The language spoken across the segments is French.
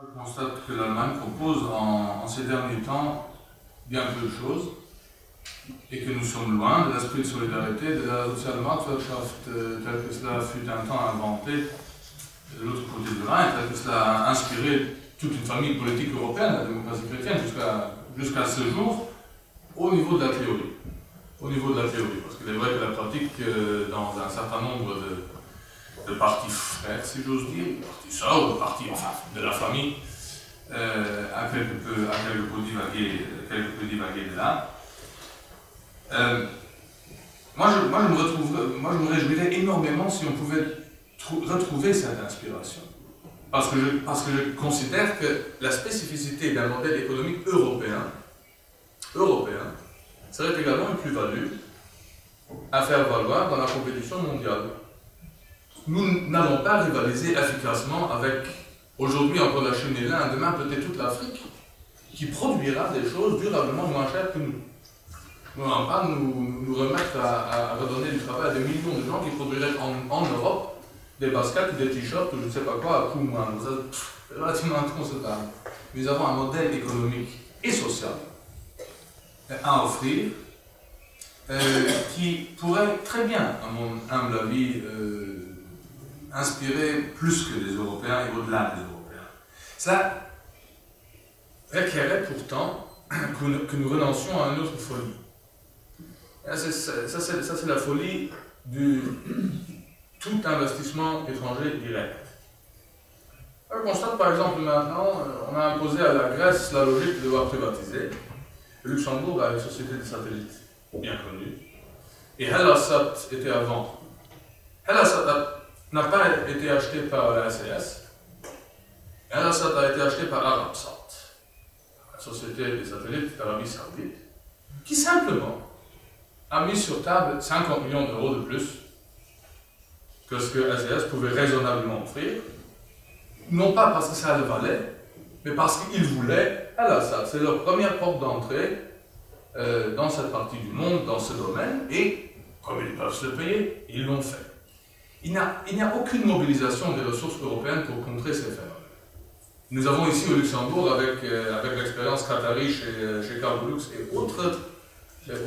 Je constate que l'Allemagne propose en ces derniers temps bien peu de choses et que nous sommes loin de l'esprit de solidarité de la Sozialmarktwirtschaft tel que cela fut un temps inventé de l'autre côté du Rhin, tel que cela a inspiré toute une famille politique européenne, la démocratie chrétienne, jusqu'à ce jour, au niveau de la théorie. Au niveau de la théorie, parce qu'il est vrai que la pratique, dans un certain nombre de partis frères, si j'ose dire, de partis sœurs, de partis, enfin, de la famille, a quelque peu divagué de là. Moi, je me réjouirais énormément si on pouvait retrouver cette inspiration. Parce que je considère que la spécificité d'un modèle économique européen serait également une plus-value à faire valoir dans la compétition mondiale. Nous n'allons pas rivaliser efficacement avec, aujourd'hui encore la Chine et l'Inde, demain peut-être toute l'Afrique, qui produira des choses durablement moins chères que nous. Nous n'allons pas nous remettre à redonner du travail à des millions de gens qui produiraient en Europe des baskets ou des t-shirts ou je ne sais pas quoi à coût moindre. C'est relativement inconcevable. Nous avons un modèle économique et social à offrir qui pourrait très bien, à mon humble avis, inspirer plus que les Européens et au-delà des Européens. Ça requérait pourtant que nous renoncions à une autre folie. Ça, c'est la folie du tout investissement étranger direct. Je constate par exemple maintenant, on a imposé à la Grèce la logique de devoir privatiser. Le Luxembourg a une société de satellites bien connue. Et Hellasat était avant. Hellasat n'a pas été acheté par la SES. Hellasat a été acheté par Arabsat, la société des satellites d'Arabie Saoudite, qui simplement a mis sur table 50 millions d'euros de plus que ce que SES pouvait raisonnablement offrir, non pas parce que ça le valait, mais parce qu'ils voulaient Hellasat. C'est leur première porte d'entrée dans cette partie du monde, dans ce domaine, et comme ils peuvent se le payer, ils l'ont fait. Il n'y a aucune mobilisation des ressources européennes pour contrer ces phénomènes. Nous avons ici au Luxembourg, avec l'expérience qatari chez Cargolux et autres,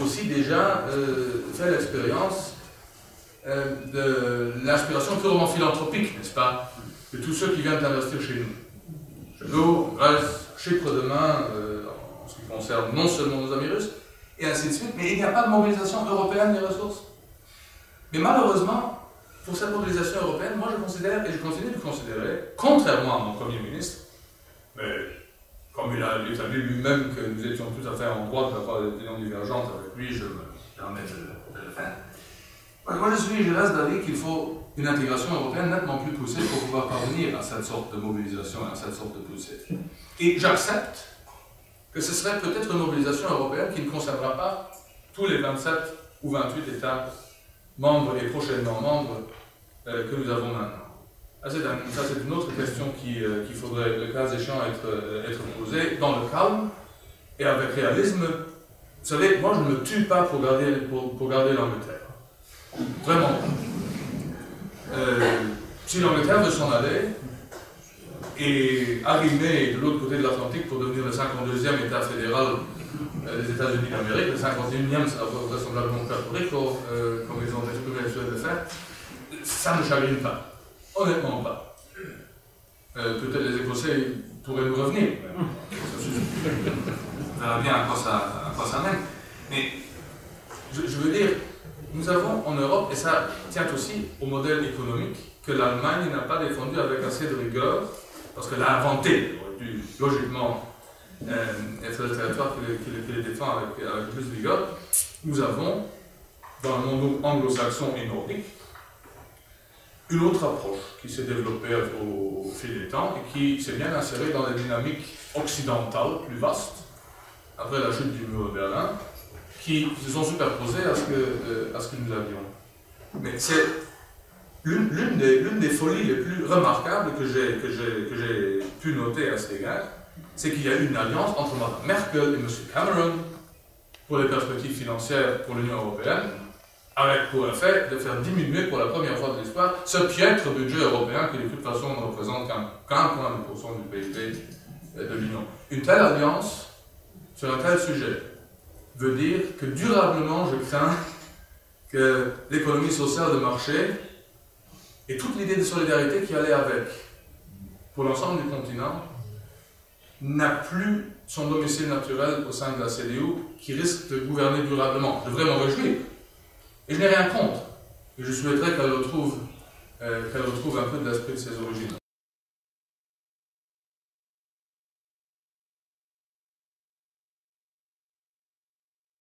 aussi déjà fait l'expérience de l'inspiration purement philanthropique, n'est-ce pas, de tous ceux qui viennent investir chez nous. Chez nous, Grèce, Chypre demain, en ce qui concerne non seulement nos amis russes, et ainsi de suite, mais il n'y a pas de mobilisation européenne des ressources. Mais malheureusement, pour cette mobilisation européenne, moi je considère, et je continue de considérer, contrairement à mon Premier ministre, mais comme il a établi lui-même que nous étions tout à fait en droit d'avoir des opinions divergentes avec lui, je me permets de le faire. Moi je reste d'avis qu'il faut une intégration européenne nettement plus poussée pour pouvoir parvenir à cette sorte de mobilisation, à cette sorte de poussée. Et j'accepte que ce serait peut-être une mobilisation européenne qui ne concernera pas tous les 27 ou 28 États membres et prochainement membres que nous avons maintenant. Ça, c'est une autre question qu'il faudrait, le cas échéant, être posée dans le calme et avec réalisme. Vous savez, moi, je ne me tue pas pour garder l'Angleterre. Vraiment pas. Si l'Angleterre veut s'en aller et arriver de l'autre côté de l'Atlantique pour devenir le 52e État fédéral des États-Unis d'Amérique, le 51e, ça va vraisemblablement Porto Rico, comme ils ont exprimé le souhait de faire, ça ne chagrine pas. Honnêtement pas. Peut-être les Écossais pourraient nous revenir. On verra bien à quoi ça mène. Mais je veux dire, nous avons en Europe, et ça tient aussi au modèle économique, que l'Allemagne n'a pas défendu avec assez de rigueur, parce qu'elle a inventé, elle aurait dû logiquement être le territoire qui les défend avec plus de vigueur. Nous avons, dans le monde anglo-saxon et nordique, une autre approche qui s'est développée au fil des temps et qui s'est bien insérée dans les dynamiques occidentales plus vastes, après la chute du mur de Berlin, qui se sont superposées à ce que nous avions. Mais c'est l'une des folies les plus remarquables que j'ai pu noter à cet égard, c'est qu'il y a eu une alliance entre Mme Merkel et M. Cameron pour les perspectives financières pour l'Union européenne, avec pour effet de faire diminuer pour la première fois de l'histoire ce piètre budget européen qui de toute façon ne représente qu'un point de pourcent du PIB de l'Union. Une telle alliance sur un tel sujet veut dire que durablement je crains que l'économie sociale de marché et toute l'idée de solidarité qui allait avec pour l'ensemble du continent n'a plus son domicile naturel au sein de la CDU qui risque de gouverner durablement. Je devrais m'en réjouir. Et je n'ai rien contre. Et je souhaiterais qu'elle retrouve un peu de l'esprit de ses origines.